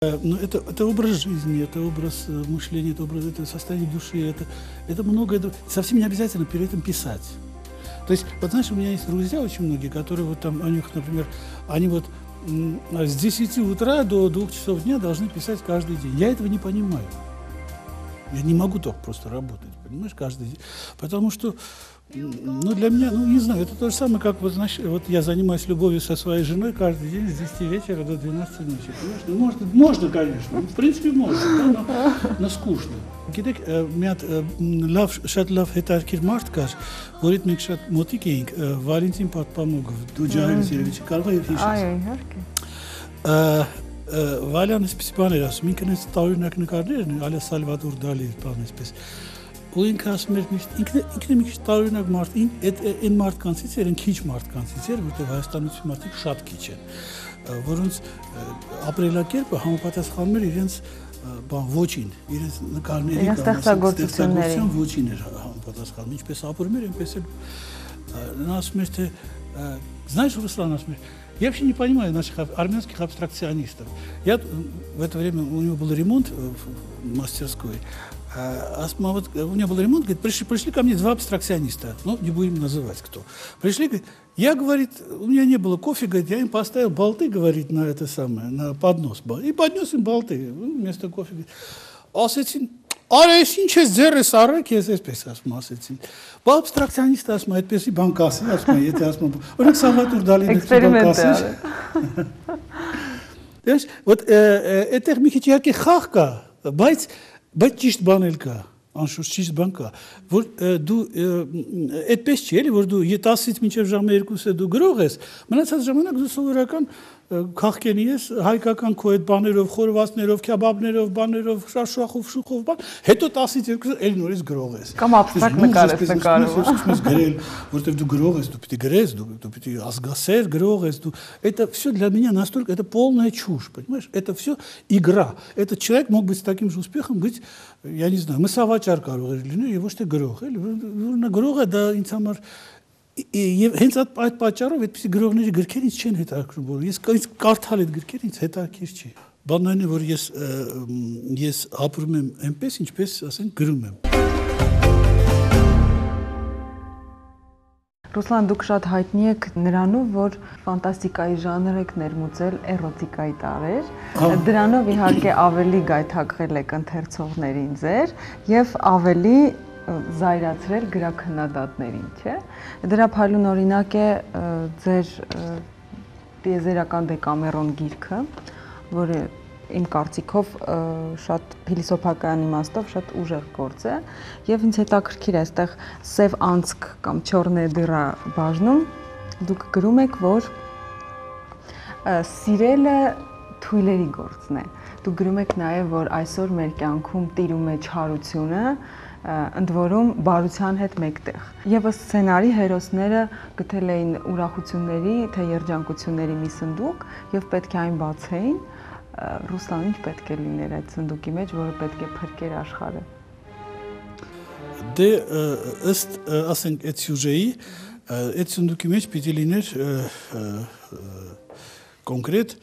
Ну, это образ жизни, это образ мышления, это состояние души, это многое, совсем не обязательно перед этим писать. То есть, вот знаешь, у меня есть друзья очень многие, которые вот там, у них, например, они вот с 10 утра до 2 часов дня должны писать каждый день. Я этого не понимаю. Я не могу так просто работать, понимаешь, каждый день. Потому что, ну, для меня, ну, не знаю, это то же самое, как, вот, знаешь, вот я занимаюсь любовью со своей женой каждый день с 10 вечера до 12 ночи. Понимаешь? Ну, можно, конечно, в принципе, можно, да, но скучно. Գիտեք, շատ լավ հետարքիր մարդ կար, որից մենք շատ մոտիկ էինք, Վալենտին Պատպամոգով, դու ջահելս երևի կարող ես հիշես։ Այո, իհարկե։ Վալյանը այսպես բան էր ասում, ինքն այս տարօրինակ նկարներն, Ալյա Սալվադոր Դալի բան այսպես։ Ու ինքը ասում էր միշտ, ինքն մի քիչ տարօրինակ մարդ, այն մարդկանցից էր, այն քիչ մարդկանցից էր, որտեղ հայաստանցի մարդիկ շատ քիչ են, որոնց ապրելակերպը համապատասխանում էր իրենց բան ոչին, իրենց նկարների ստեղծագործության ոչին էր համապատասխանում, ինչպես ապրում էր, այնպես էլ նա ասում էր, թե знаешь, Руслан, ասում էր, я вообще не понимаю наших армянских абстракционистов. Я в это время, у него был ремонт в мастерской, вот, у него был ремонт, говорит, пришли ко мне два абстракциониста, ну, не будем называть кто. Пришли, говорит, я, говорит, у меня не было кофе, говорит, я им поставил болты, говорит, на это самое, на поднос, и поднес им болты вместо кофе. Ասեցին, արես ինչ ես ձեռս առեք, ես այսպես ասում ասեցին։ Բա абстракционистը ասում է, այդպեսի բան կասի, ասում է, եթե ասում է, օրինակ Սալվադոր Դալին բան կասի։ Դες, вот այդտեղ մի քիչ իհարկե խաղ կա, բայց ճիշտ բան էլ կա, անշուշտ ճիշտ բան կա, որ դու այդպես չի էլի, որ դու 10-ից մինչև ժամը 2-ը դու գրող ես, մնացած ժամանակ դու սովորական քաղքենի ես, հայկական քո այդ բաներով, խորովածներով, քյաբաբներով, բաներով, շաշախով, շուխով բան, հետո 10-ից 2-ը էլ նորից գրող ես։ Կամ абստրակտ նկար ես նկարում։ Ես գրել, որտեղ դու գրող ես, դու պիտի գրես, դու պիտի ազգասեր գրող ես, դու это все для меня настолько это полная чушь, понимаешь? Это все игра. Этот человек мог быть с таким же успехом быть, я не знаю, մսավաճառ կարող էր լինել եւ ոչ թե գրող, էլի, նա գրող է դա ինձ համար Եվ հենց այդ պատճառով այդպիսի գրողների գրքեր ինձ չեն հետաքրքրում, որ ես կարդալ այդ գրքեր ինձ հետաքրքիր չի։ Բանն այն է, որ ես ապրում եմ այնպես, ինչպես ասենք գրում եմ։ Ռուսլան, դուք շատ հայտնի եք նրանով, որ ֆանտաստիկայի ժանր եք ներմուծել էրոտիկայի տարեր։ Դրանով իհարկե ավելի գայթակղել եք ընթերցողներին ձեր եւ ավելի զայրացրել գրաքննադատներին, չէ՞։ Դրա փայլուն օրինակ է ձեր տիեզերական Դեկամերոն գիրքը, որը իմ կարծիքով շատ փիլիսոփական իմաստով շատ ուժեղ գործ է, եւ ինձ հետաքրքիր է այստեղ սև անցք կամ չորնե դիռա բաժնում դուք գրում եք, որ սիրելը թույլերի գործն է։ Դուք գրում եք նաեւ, որ այսօր մեր կյանքում տիրում է չարությունը, ընդ որում բարության հետ մեկտեղ։ Եվ ըստ սցենարի հերոսները գտել էին ուրախությունների, թե երջանկությունների մի սնդուկ եւ պետք է այն բացեին։ Ռուսլան, ինչ պետք է լիներ այդ սնդուկի մեջ, որը պետք է փրկեր աշխարհը։ Դե ըստ ասենք այդ սյուժեի, այդ սնդուկի մեջ պիտի լիներ կոնկրետ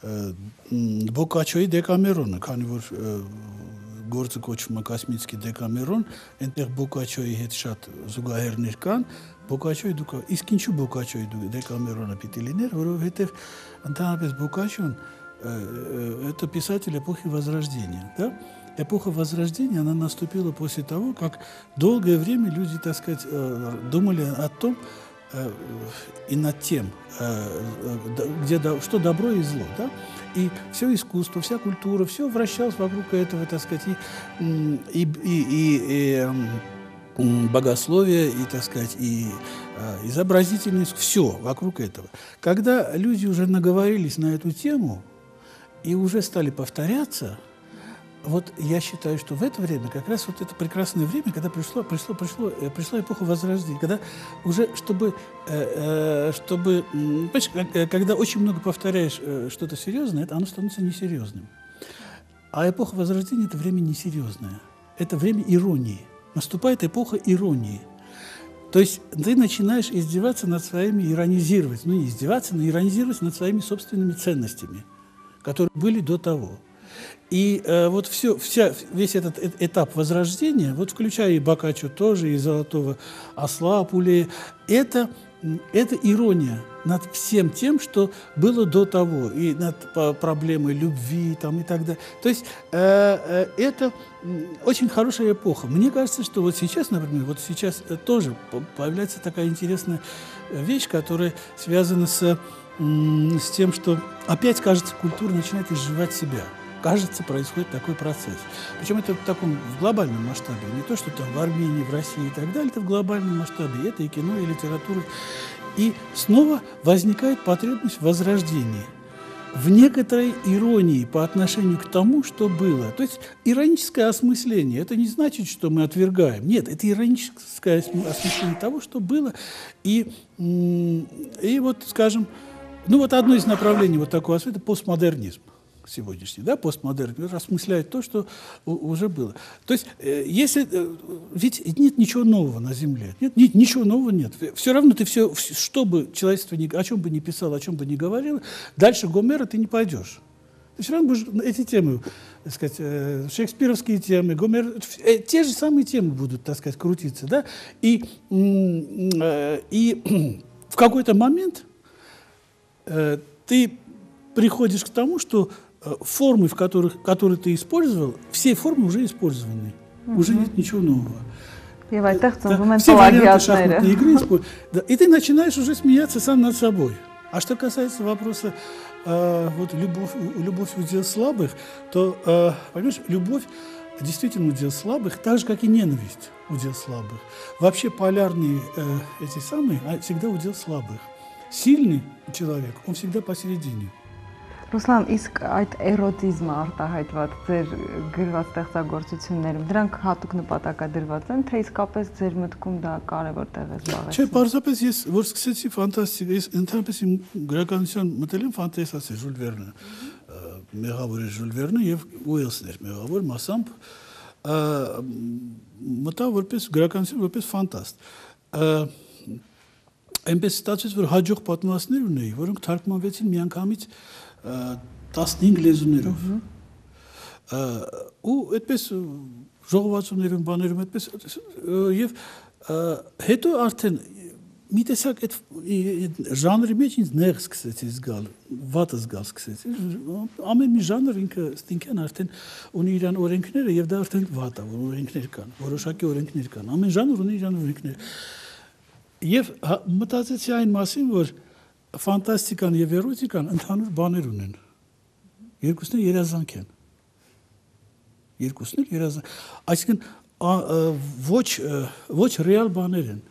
Բոկաչոյի Դեկամերոնը, քանի որ գործը կոչվում է Կոսմիցկի Դեկամերոն, այնտեղ Բոկաչոյի հետ շատ զուգահեռներ կան, Բոկաչոյի դուք, իսկ ինչու Բոկաչոյի Դեկամերոնը պիտի լիներ, որովհետև ընդհանրապես Բոկաչոն это писатель эпохи Возрождения, да? Эпоха Возрождения, она наступила после того, как долгое время люди, так сказать, думали о том, и над тем, что добро и зло, да? И все искусство, вся культура, все вращалось вокруг этого, так сказать, и богословие, и, так сказать, и изобразительность, все вокруг этого. Когда люди уже наговорились на эту тему и уже стали повторяться, вот я считаю, что в это время, как раз вот это прекрасное время, когда пришла эпоха Возрождения, когда уже, когда очень много повторяешь что-то серьезное, оно становится несерьезным. А эпоха Возрождения – это время несерьезное, это время иронии. Наступает эпоха иронии. То есть ты начинаешь издеваться над своими, иронизировать, ну не издеваться, но иронизировать над своими собственными ценностями, которые были до того. И вот весь этот этап возрождения, вот включая и Боккаччо тоже, и «Золотого осла» Пулея, это ирония над всем тем, что было до того, и над проблемой любви там, и так далее. То есть это очень хорошая эпоха. Мне кажется, что вот сейчас, например, вот сейчас тоже появляется такая интересная вещь, которая связана с тем, что опять, кажется, культура начинает изживать себя. Кажется, происходит такой процесс. Причем это в глобальном масштабе. Не то, что там в Армении, в России и так далее, это в глобальном масштабе. Это и кино, и литература. И снова возникает потребность в возрождении, в некоторой иронии по отношению к тому, что было. То есть ироническое осмысление. Это не значит, что мы отвергаем. Нет, это ироническое осмысление того, что было. И вот, скажем, вот одно из направлений вот такого осмысления – это постмодернизм. Сегодняшний, да, постмодерн, осмысляет то, что уже было. То есть, ведь нет ничего нового на Земле, ничего нового нет. Все равно ты что бы человечество, о чем бы ни писало, о чем бы ни говорило, дальше Гомера ты не пойдешь. Ты все равно будешь эти темы, так сказать, шекспировские темы, Гомер, те же самые темы будут, так сказать, крутиться, да, и в какой-то момент ты приходишь к тому, что формы, которые ты использовал, все формы уже использованы. Уже нет ничего нового. Все варианты шахматной игры использованы. Да, и ты начинаешь уже смеяться сам над собой. А что касается вопроса любовь удел слабых, то, понимаешь, любовь действительно удел слабых, так же, как и ненависть удел слабых. Вообще полярные эти самые всегда удел слабых. Сильный человек, он всегда посередине. Ռուսլան, իսկ այդ էրոտիզմը արտահայտված ձեր գրված ստեղծագործություններում, դրանք հատուկ նպատակադրված են, թե իսկապես ձեր մտքում դա կարևոր տեղ է զբաղեցնում։ Չէ, պարզապես ես որ սկսեցի ֆանտաստիկա, ես ընդհանրապես իմ գրականության մտել եմ ֆանտաստիկա Ժուլ Վերնը, մեղավոր է Ժուլ Վերնը եւ Ուելսն էր մեղավոր մասամբ, մտա որպես գրականություն, որպես ֆանտաստ։ Այնպես ստացվեց, որ հաջող պատմվածքներ ունեի, որոնք թարգմանվեցին միանգամից 15 լեզուներով։ Ու այդպես ժողովածուներում, բաներում այդպես եւ հետո արդեն մի տեսակ այդ ժանրի մեջ ինձ նեղ սկսեցի զգալ, վատը զգալ սկսեցի։ Ամեն մի ժանր ինքը ստինքան արդեն ունի իր օրենքները եւ դա արդեն վատ է, որ օրենքներ կան, որոշակի օրենքներ կան։ Ամեն ժանր ունի իր օրենքները։ Եվ մտածեցի այն մասին, որ ֆանտաստիկան եւ էրոտիկան ընդհանուր բաներ ունեն։ Երկուսն էլ երազանք են։ Երկուսն էլ երազանք։ Այսինքն ոչ ռեալ բաներ են։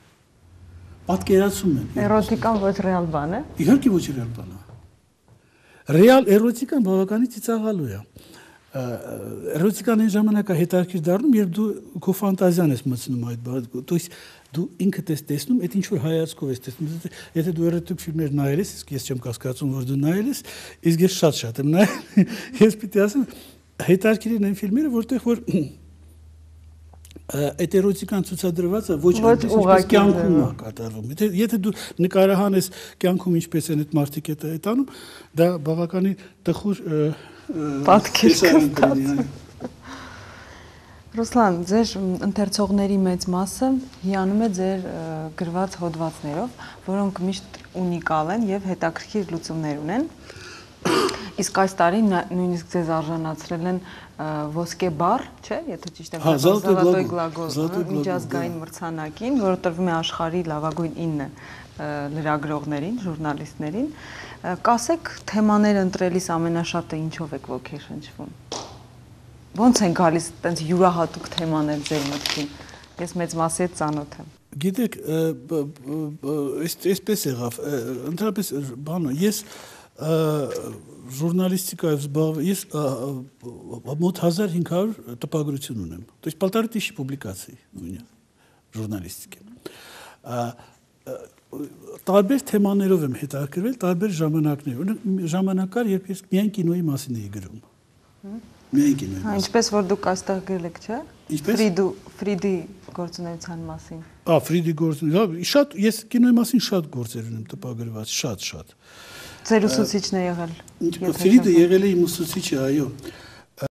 Պատկերացում են։ Էրոտիկան ոչ ռեալ բան է։ Իհարկե ոչ ռեալ բան է։ Ռեալ էրոտիկան բավականին ծիծաղալու է։ Էրոտիկան այն ժամանակ է հետաքրքիր դառնում, երբ դու քո ֆանտազիան ես մտցնում այդ բանը, то есть դու ինքդ ես տեսնում, այդ ինչ որ հայացքով ես տեսնում։ Եթե դու էրոտիկ ֆիլմեր նայել ես, իսկ ես չեմ կասկածում, որ դու նայել ես, իսկ ես շատ եմ նայել։ Ես պիտի ասեմ, հետաքրքիր են այն ֆիլմերը, որտեղ որ այդ էրոտիկան ցուցադրված է ոչ այնպես կյանքում է կատարվում։ Եթե դու նկարահանես կյանքում ինչպես են այդ մարդիկ այդ անում, դա բավականին տխուր պատկեր կստացվի։ Ռուսլան, ձեր ընթերցողների մեծ մասը հիանում է ձեր գրված հոդվածներով, որոնք միշտ ունիկալ են եւ հետաքրքիր լուծումներ ունեն։ Իսկ այս տարի նույնիսկ ձեզ արժանացրել են ոսկե բառ, չէ՞, եթե ճիշտ եմ հասկանում, Զոլոտոյ գլագոլ միջազգային մրցանակին, որը տրվում է աշխարհի լավագույն 9 լրագրողներին, ժուրնալիստներին։ Կասեք, թեմաներ ընտրելիս ամենաշատը ինչով եք ոգեշնչվում։ Ոնց են գալիս այդպես յուրահատուկ թեմաներ ձեր մտքին։ Ես մեծ մասի հետ ծանոթ եմ։ Գիտեք, այսպես եղավ, ընդհանրապես բանը, ես журналистикой զբաղվում, ես մոտ 1500 տպագրություն ունեմ։ То есть 1500 публикаций у меня в журналистике. Տարբեր թեմաներով եմ հետաքրքրվել, տարբեր ժամանակներով։ Ժամանակ կար, երբ ես միայն կինոյի մասին էի գրում։ Միայն կինոյի մասին։ Ինչպես որ դուք այստեղ գրել եք, չէ՞։ Ֆրիդի գործունեության մասին։ Ֆրիդի գործունեություն, շատ ես կինոյի մասին շատ գործեր ունեմ տպագրված, շատ։ Ձեր ուսուցիչն է եղել։ Ֆրիդը եղել է իմ ուսուցիչը, այո։